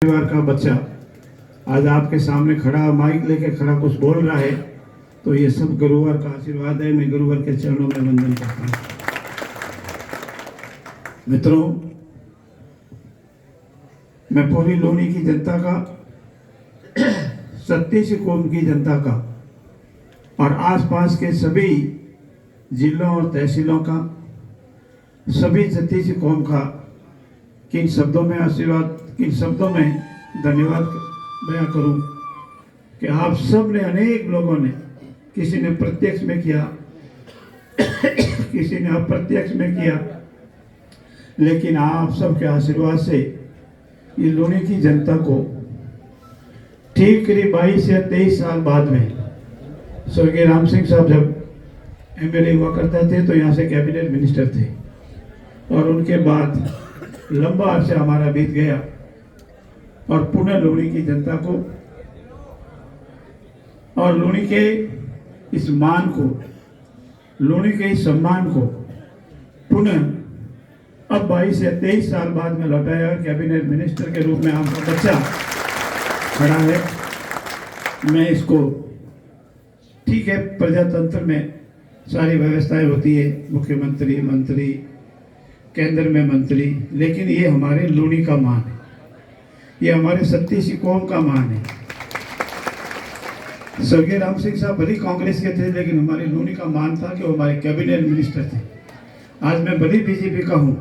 परिवार का बच्चा आज आपके सामने खड़ा माइक लेके खड़ा कुछ बोल रहा है तो ये सब गुरुवर का आशीर्वाद है। मैं गुरुवर के चरणों में वंदन करता हूँ। मित्रों, मैं पूरी लोनी की जनता का, 37 कौम की जनता का और आसपास के सभी जिलों और तहसीलों का, सभी 36 कौम का किन शब्दों में आशीर्वाद, किन शब्दों में धन्यवाद बयां करूं कि आप सब ने, अनेक लोगों ने, किसी ने प्रत्यक्ष में किया, किसी ने अप्रत्यक्ष में किया, लेकिन आप सबके आशीर्वाद से ये लोनी की जनता को ठीक करीब 22 या 23 साल बाद में, स्वर्गीय राम सिंह साहब जब एमएलए हुआ करते थे तो यहाँ से कैबिनेट मिनिस्टर थे और उनके बाद लंबा अरसा हमारा बीत गया और पुनः लोनी की जनता को और लोनी के इस मान को, लोनी के इस सम्मान को पुनः अब 22 या 23 साल बाद में लौटाया। कैबिनेट मिनिस्टर के रूप में आपका बच्चा खड़ा है। मैं इसको, ठीक है, प्रजातंत्र में सारी व्यवस्थाएं होती है, मुख्यमंत्री, मंत्री, केंद्र में मंत्री, लेकिन ये हमारे लोनी का मान है, ये हमारे 37 कौम का मान है। स्वर्गीय राम सिंह साहब भले कांग्रेस के थे, लेकिन हमारे लोनी का मान था कि वो हमारे कैबिनेट मिनिस्टर थे। आज मैं भले बीजेपी का हूँ,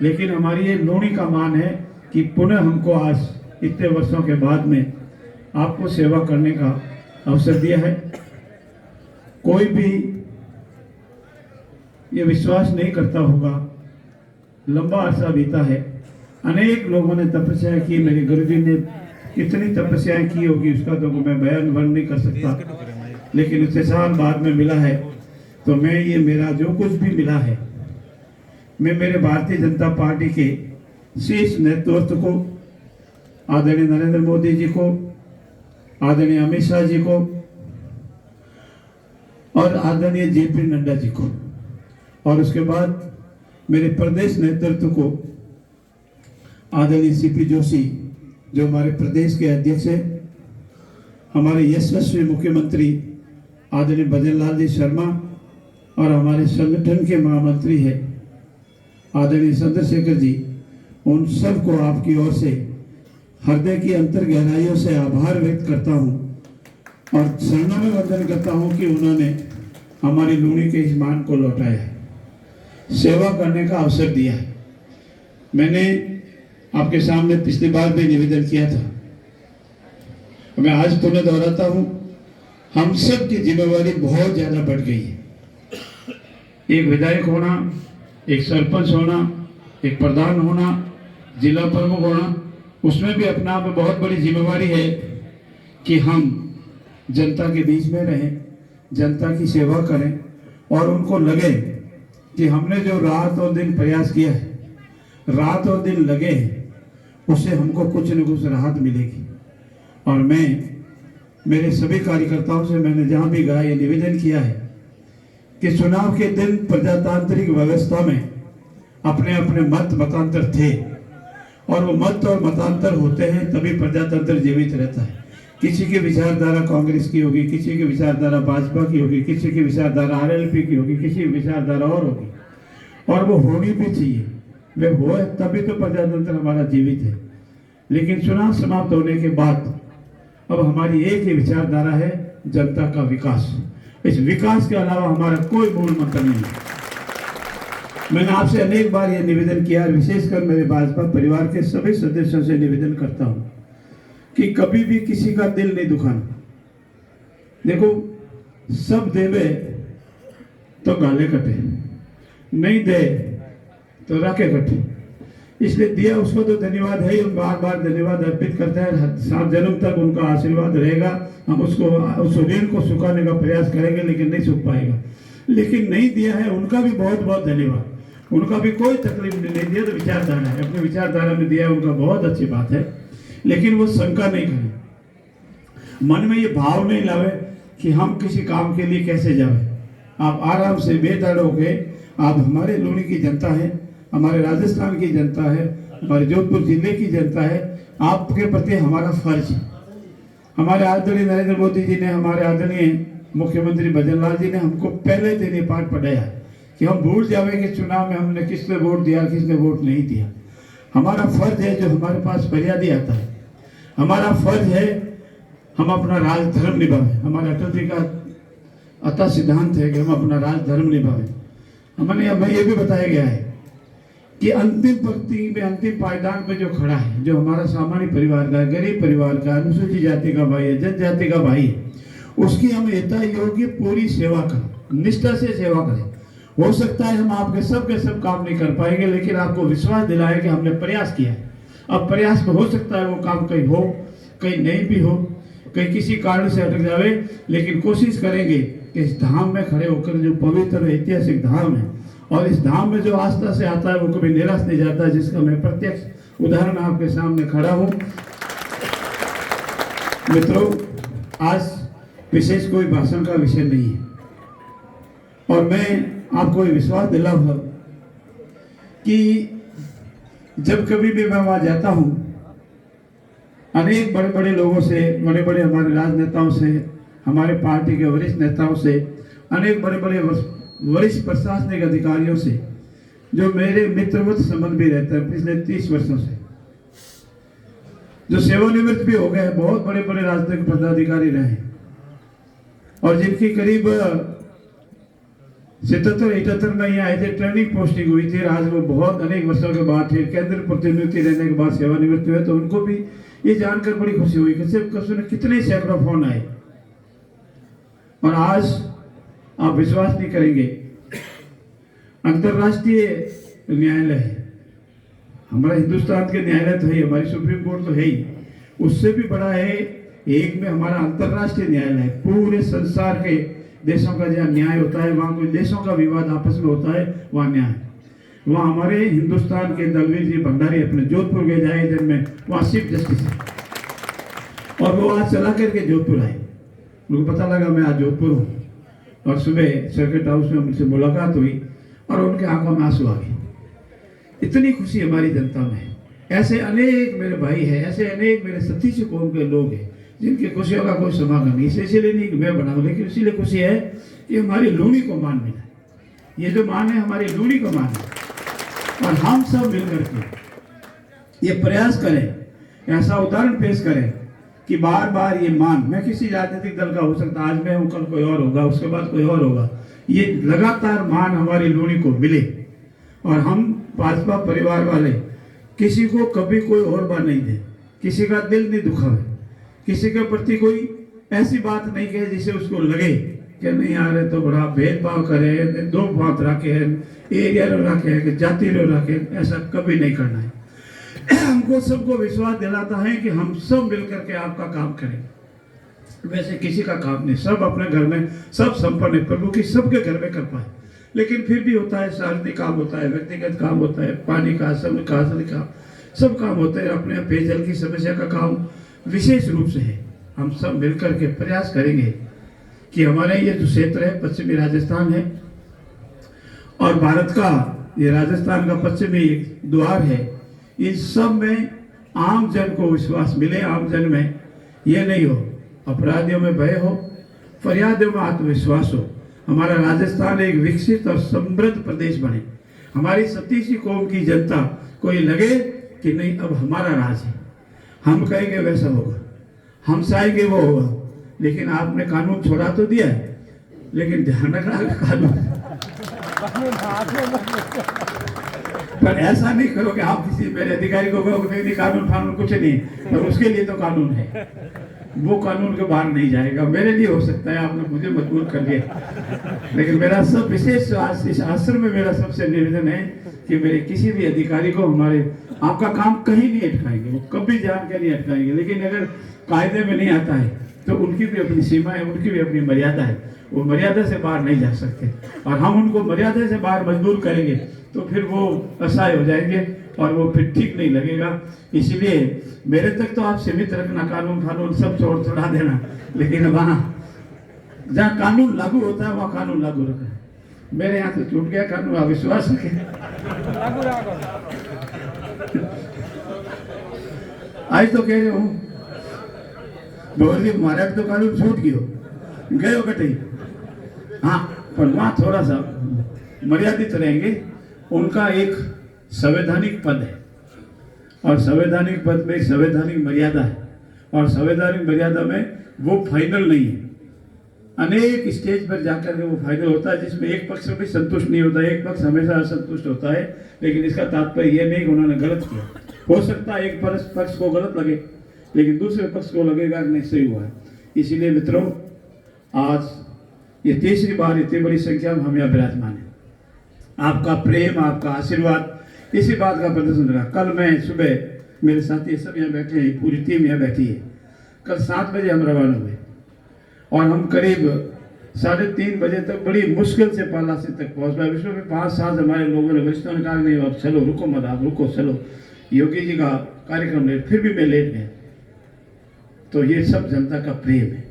लेकिन हमारी ये लोनी का मान है कि पुनः हमको आज इतने वर्षों के बाद में आपको सेवा करने का अवसर दिया है। कोई भी ये विश्वास नहीं करता होगा, लंबा अरसा बीता है, अनेक लोगों ने तपस्या की, मेरे गुरुजी ने कितनी तपस्याएं की होगी उसका तो मैं बयान वर्ण नहीं कर सकता, लेकिन उससे साल बाद में मिला है तो मैं, ये मेरा जो कुछ भी मिला है, मैं मेरे भारतीय जनता पार्टी के शीर्ष नेतृत्व को, आदरणीय नरेंद्र मोदी जी को, आदरणीय अमित शाह जी को और आदरणीय जेपी नड्डा जी को, और उसके बाद मेरे प्रदेश नेतृत्व को, आदरणीय सीपी जोशी जो हमारे प्रदेश के अध्यक्ष हैं, हमारे यशस्वी मुख्यमंत्री आदरणीय भजनलाल जी शर्मा और हमारे संगठन के महामंत्री हैं आदरणीय चंद्रशेखर जी, उन सबको आपकी ओर से हृदय की अंतर गहराइयों से आभार व्यक्त करता हूं और चरणों में वंदन करता हूं कि उन्होंने हमारी लोनी के इस मान को लौटाया है, सेवा करने का अवसर दिया है। मैंने आपके सामने पिछली बार भी निवेदन किया था, मैं आज पुनः दोहराता हूं, हम सब की जिम्मेवारी बहुत ज्यादा बढ़ गई है। एक विधायक होना, एक सरपंच होना, एक प्रधान होना, जिला प्रमुख होना, उसमें भी अपना आप में बहुत बड़ी जिम्मेवारी है कि हम जनता के बीच में रहें, जनता की सेवा करें और उनको लगे कि हमने जो रात और दिन प्रयास किया है, रात और दिन लगे हैं, उससे हमको कुछ न कुछ राहत मिलेगी। और मैं मेरे सभी कार्यकर्ताओं से मैंने जहां भी गया ये निवेदन किया है कि चुनाव के दिन प्रजातांत्रिक व्यवस्था में अपने अपने मत मतांतर थे और वो मत और मतांतर होते हैं तभी प्रजातंत्र जीवित रहता है। किसी की विचारधारा कांग्रेस की होगी, किसी की विचारधारा भाजपा की होगी, किसी की विचारधारा आरएलपी की होगी, किसी की विचारधारा और होगी, और वो होनी भी चाहिए, वे हो तभी तो प्रजातंत्र हमारा जीवित है। लेकिन चुनाव समाप्त होने के बाद अब हमारी एक ही विचारधारा है, जनता का विकास। इस विकास के अलावा हमारा कोई मूल मंत्र नहीं है। मैंने आपसे अनेक बार यह निवेदन किया, विशेषकर मेरे भाजपा परिवार के सभी सदस्यों से निवेदन करता हूं कि कभी भी किसी का दिल नहीं दुखाना। देखो, सब देवे तो गाले कटे, नहीं दे तो राखे कटे, इसलिए दिया उसको तो धन्यवाद है ही, बार बार धन्यवाद अर्पित करते हैं। 7 जन्म तक उनका आशीर्वाद रहेगा, हम उसको, उस ऋण को सुखाने का प्रयास करेंगे, लेकिन नहीं सूख पाएगा। लेकिन नहीं दिया है उनका भी बहुत बहुत धन्यवाद, उनका भी कोई तकलीफ नहीं दिया, तो विचारधारा है, अपनी विचारधारा में दिया है, उनका बहुत अच्छी बात है। लेकिन वो शंका नहीं करें, मन में ये भाव नहीं लावे कि हम किसी काम के लिए कैसे जाए। आप आराम से बेदर्द होके, आप हमारे लोनी की जनता है, हमारे राजस्थान की जनता है, हमारे जोधपुर जिले की जनता है, आपके प्रति हमारा फर्ज है। हमारे आदरणीय नरेंद्र मोदी जी ने, हमारे आदरणीय मुख्यमंत्री भजन लाल जी ने हमको पहले दिन ये पाठ पढ़ाया कि हम भूल जावे कि चुनाव में हमने किसने वोट दिया, किसने वोट नहीं दिया। हमारा फर्ज है, जो हमारे पास फरियादी आता है, हमारा फर्ज है हम अपना राजधर्म निभावें। हमारे अटल जी का अतः सिद्धांत है कि हम अपना राजधर्म निभावें। हमें ये भी बताया गया है कि अंतिम पंक्ति में, अंतिम पायदान पे जो खड़ा है, जो हमारा सामान्य परिवार का, गरीब परिवार का, अनुसूचित जाति का भाई है, जनजाति का भाई है, उसकी हम यथा योग्य पूरी सेवा करें, निष्ठा से सेवा करें। हो सकता है हम आपके सब के सब काम नहीं कर पाएंगे, लेकिन आपको विश्वास दिलाए कि हमने प्रयास किया है। अब प्रयास में हो सकता है वो काम कहीं हो, कहीं नहीं भी हो, कहीं किसी कारण से अटक जावे, लेकिन कोशिश करेंगे कि इस धाम में खड़े होकर, जो पवित्र ऐतिहासिक धाम है, और इस धाम में जो आस्था से आता है वो कभी निराश नहीं जाता, जिसका मैं प्रत्यक्ष उदाहरण आपके सामने खड़ा हूँ। मित्रों, आज विशेष कोई भाषण का विषय नहीं है, और मैं आपको ये विश्वास दिलाऊंगा कि जब कभी भी मैं वहां जाता हूं, अनेक बड़े बड़े लोगों से, बड़े बड़े हमारे राजनेताओं से, हमारे पार्टी के वरिष्ठ नेताओं से, अनेक बड़े बड़े वरिष्ठ प्रशासनिक अधिकारियों से, जो मेरे मित्रवत संबंध भी रहते हैं पिछले 30 वर्षों से, जो सेवानिवृत्त भी हो गए, बहुत बड़े बड़े राजनीतिक पदाधिकारी रहे, और जिनकी करीब 77-78 में यहाँ आए थे, ट्रेनिंग पोस्टिंग हुई थी। आज वो बहुत अनेक वर्षों के बाद थे, केंद्र प्रतिनिधि रहने के बाद सेवानिवृत्त हुए, तो उनको भी ये जानकर बड़ी खुशी हुई कि सिर्फ कितने सैकड़ों फोन आए। और आज आप विश्वास नहीं करेंगे, अंतरराष्ट्रीय न्यायालय है, हमारा हिंदुस्तान के न्यायालय तो है, हमारी सुप्रीम कोर्ट तो है ही, उससे भी बड़ा है एक में हमारा अंतरराष्ट्रीय न्यायालय है। पूरे संसार के देशों का जहाँ न्याय होता है, वहाँ कोई देशों का विवाद आपस में होता है, वहाँ न्याय। वहाँ हमारे हिंदुस्तान के दलवीर जी भंडारी अपने जोधपुर गए जाए जिनमें वहाँ चीफ जस्टिस है, और वो आज चला करके जोधपुर आए। उनको पता लगा मैं आज जोधपुर हूँ, और सुबह सर्किट हाउस में मुझसे मुलाकात हुई और उनके आंखों में आंसू आ गए। इतनी खुशी हमारी जनता में है। ऐसे अनेक मेरे भाई हैं, ऐसे अनेक मेरे सतीश कौम के लोग हैं जिनकी खुशियों का कोई समागम नहीं। इसलिए नहीं कि मैं बनाऊं, लेकिन इसीलिए खुशी है कि हमारी लूणी को मान मिला। ये जो मान है हमारी लूणी को मान है, और हम सब मिलकर के ये प्रयास करें, ऐसा उदाहरण पेश करें कि बार बार ये मान, मैं किसी राजनीतिक दल का हो सकता, आज मैं हूँ, कल कोई और होगा, उसके बाद कोई और होगा, ये लगातार मान हमारी लूणी को मिले, और हम भाजपा परिवार वाले किसी को कभी कोई और बात नहीं दे, किसी का दिल नहीं दुखावे, किसी के प्रति कोई ऐसी बात नहीं कहे जिससे उसको लगे कि नहीं यार तो बड़ा भेदभाव करे, दो बात रखे है, एरिया रो रखे है, कि जाति रो रखे, ऐसा कभी नहीं करना है। हमको सबको विश्वास दिलाता है कि हम सब मिलकर के आपका काम करें। वैसे किसी का काम नहीं, सब अपने घर में सब संपन्न, प्रभु की सबके घर में कर पाए, लेकिन फिर भी होता है, सार्वजनिक काम होता है, व्यक्तिगत काम होता है, पानी का, सब का, सब काम होते हैं, अपने पेयजल की समस्या का काम विशेष रूप से है। हम सब मिलकर के प्रयास करेंगे कि हमारे ये जो क्षेत्र है, पश्चिमी राजस्थान है, और भारत का ये राजस्थान का पश्चिमी द्वार है, इन सब में आम जन को विश्वास मिले, आम जन में ये नहीं हो अपराधियों में भय हो, फरियादियों में आत्मविश्वास हो, हमारा राजस्थान एक विकसित और समृद्ध प्रदेश बने, हमारी सतीसी कौम की जनता को ये लगे कि नहीं अब हमारा राज है, हम कहेंगे वैसा होगा, हम चाहेंगे वो होगा। लेकिन आपने कानून छोड़ा तो दिया है, लेकिन ध्यान रखना कानून पर ऐसा नहीं करो कि आप किसी मेरे अधिकारी को कहो नहीं कानून कुछ नहीं, तो उसके लिए तो कानून है, वो कानून के बाहर नहीं जाएगा। मेरे लिए हो सकता है आपने मुझे मजबूर कर दिया, लेकिन मेरा सब विशेष इस आश्रम में मेरा सबसे निवेदन है कि मेरे किसी भी अधिकारी को हमारे आपका काम कहीं नहीं अटकाएंगे, वो कभी जान के नहीं अटकाएंगे, लेकिन अगर कायदे में नहीं आता है तो उनकी भी अपनी सीमा है, उनकी भी अपनी मर्यादा है, वो मर्यादा से बाहर नहीं जा सकते, और हम उनको मर्यादा से बाहर मजबूर करेंगे तो फिर वो असहाय हो जाएंगे और वो फिर ठीक नहीं लगेगा। इसलिए मेरे तक तो आप सीमित रखना, कानून सब छोड़ा देना, लेकिन वहाँ जहाँ कानून लागू होता है वहाँ कानून लागू रखना। मेरे यहाँ से छूट गया कानून, आप विश्वास रखें। आज तो कह रहे हूँ भगवती मारा तो कानून छूट गयो गयो कटे। हाँ, पर वहाँ थोड़ा सा मर्यादित रहेंगे। उनका एक संवैधानिक पद है और संवैधानिक पद में एक संवैधानिक मर्यादा है और संवैधानिक मर्यादा में वो फाइनल नहीं है। अनेक स्टेज पर जाकर के वो फाइनल होता है जिसमें एक पक्ष भी संतुष्ट नहीं होता, एक पक्ष हमेशा असंतुष्ट होता है। लेकिन इसका तात्पर्य यह नहीं कि उन्होंने गलत किया। हो सकता है एक पक्ष को गलत लगे लेकिन दूसरे पक्ष को लगेगा कि नहीं सही हुआ है। इसीलिए मित्रों, आज ये तीसरी बार इतनी बड़ी संख्या में हम यहाँ विराजमान हैं। आपका प्रेम, आपका आशीर्वाद इसी बात का प्रदर्शन रहा। कल मैं सुबह, मेरे साथी सब यहाँ बैठे हैं, पूरी टीम यहाँ बैठी है। कल 7 बजे हम रवाना हुए और हम करीब 3:30 बजे तक बड़ी मुश्किल से पालासी तक पहुँच पाए। विश्व में 5-7 हमारे लोगों ने, वरिष्ठों ने कहा नहीं आप चलो, रुको मत, आप रुको, चलो। योगी जी का कार्यक्रम लेट, फिर भी मैं लेट गया। तो ये सब जनता का प्रेम है।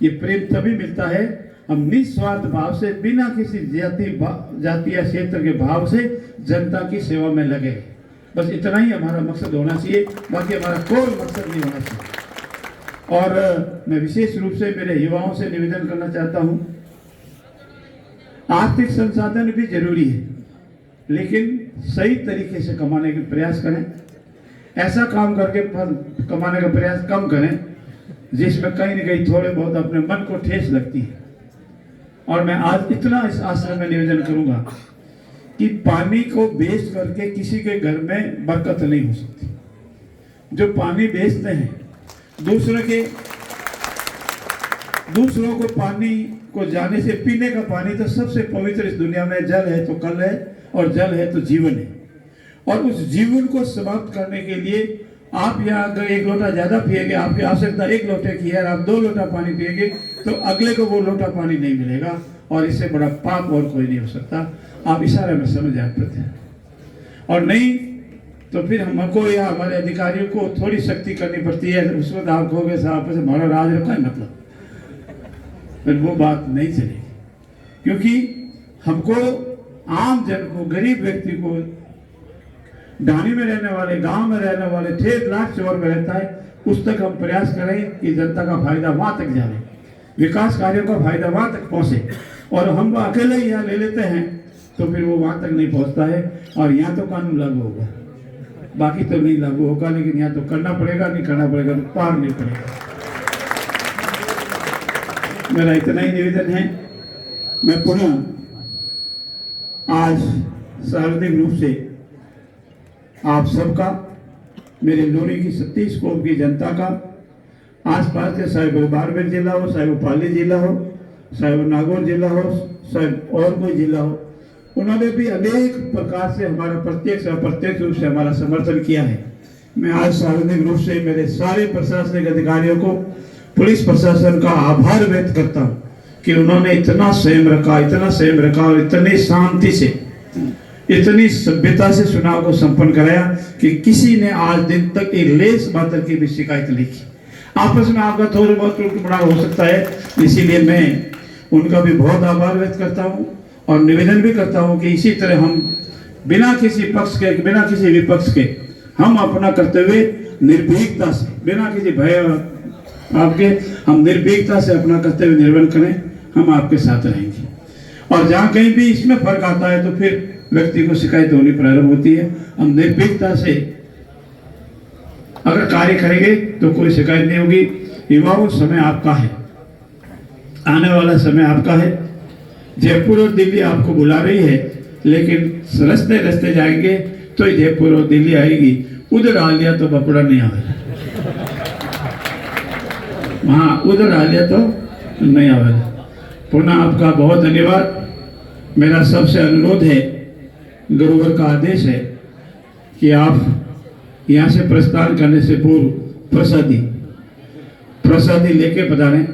ये प्रेम तभी मिलता है हम निस्वार्थ भाव से, बिना किसी जाति या क्षेत्र के भाव से जनता की सेवा में लगे। बस इतना ही हमारा मकसद होना चाहिए, बाकी हमारा कोई मकसद नहीं होना चाहिए। और मैं विशेष रूप से मेरे युवाओं से निवेदन करना चाहता हूं, आर्थिक संसाधन भी जरूरी है लेकिन सही तरीके से कमाने का प्रयास करें। ऐसा काम करके कमाने का प्रयास कम करें जिसमें कहीं न कहीं थोड़े बहुत अपने मन को ठेस लगती है। और मैं आज इतना इस आश्रम में निवेदन करूंगा कि पानी को बेच करके किसी के घर में बरकत नहीं हो सकती। जो पानी बेचते हैं दूसरों को पानी को जाने से, पीने का पानी तो सबसे पवित्र इस दुनिया में, जल है तो कल है और जल है तो जीवन है। और उस जीवन को समाप्त करने के लिए आप यहाँ अगर 1 लोटा ज्यादा पिएंगे, आपकी आवश्यकता 1 लोटे की है, आप 2 लोटा पानी पिएंगे तो अगले को वो लोटा पानी नहीं मिलेगा। और इससे बड़ा पाप और कोई नहीं हो सकता। आप इशारे में समझ आते थे। और नहीं तो फिर हमको या हमारे अधिकारियों को थोड़ी सख्ती करनी पड़ती है। उस वक्त आप कहोगे साहब से हमारा राज रखा है, मतलब फिर वो बात नहीं चलेगी। क्योंकि हमको, आम जन को, गरीब व्यक्ति को, ढाणी में रहने वाले, गांव में रहने वाले, ठेठ लाख चौर में रहता है, उस तक हम प्रयास करें कि जनता का फायदा वहां तक जाए, विकास कार्यों का फायदा वहां तक पहुंचे। और हम अकेले ही यहाँ ले लेते हैं तो फिर वो वहां तक नहीं पहुंचता है। और यहाँ तो कानून लागू होगा, बाकी तो नहीं लागू होगा, लेकिन यहाँ तो करना पड़ेगा, नहीं करना पड़ेगा तो पार नहीं पड़ेगा। मेरा इतना ही निवेदन है। मैं पुनः आज सार्वजनिक रूप से आप सबका, मेरे लोरी की 36 कोप की जनता का, आसपास के चाहे वो बाड़मेर जिला हो, चाहे वो पाली जिला हो, चाहे वो नागौर जिला हो, चाहे और कोई जिला हो, उन्होंने भी अनेक प्रकार से हमारा प्रत्यक्ष और अप्रत्यक्ष रूप से हमारा समर्थन किया है। मैं आज सार्वजनिक रूप से मेरे सारे प्रशासनिक अधिकारियों को, पुलिस प्रशासन का आभार व्यक्त करता हूँ कि उन्होंने इतना संयम रखा और इतनी शांति से, इतनी सभ्यता से चुनाव को संपन्न कराया कि किसी ने आज दिन तक एक लेस मात्र की भी शिकायत नहीं की। आपस में आपका थोड़ा बहुत टूट-मुड़ा हो सकता है, इसीलिए मैं उनका भी बहुत आभार व्यक्त करता हूँ और निवेदन भी करता हूँ कि इसी तरह हम बिना किसी पक्ष के, बिना किसी विपक्ष के, हम अपना करते हुए निर्भीकता से, बिना किसी भय आपके, हम निर्भीकता से अपना करते हुए निर्वहन करें। हम आपके साथ रहेंगे। और जहाँ कहीं भी इसमें फर्क आता है तो फिर व्यक्ति को शिकायत होनी प्रारंभ होती है। हम निर्भीकता से अगर कार्य करेंगे तो कोई शिकायत नहीं होगी। युवाओं, समय आपका है, आने वाला समय आपका है। जयपुर और दिल्ली आपको बुला रही है, लेकिन रास्ते रास्ते जाएंगे तो जयपुर और दिल्ली आएगी। उधर आ लिया तो बपड़ा नहीं आएगा, हाँ उधर आ लिया तो नहीं आएगा। पुनः आपका बहुत धन्यवाद। मेरा सबसे अनुरोध है, गुरुवर का आदेश है कि आप यहाँ से प्रस्थान करने से पूर्व प्रसादी लेके पधारें।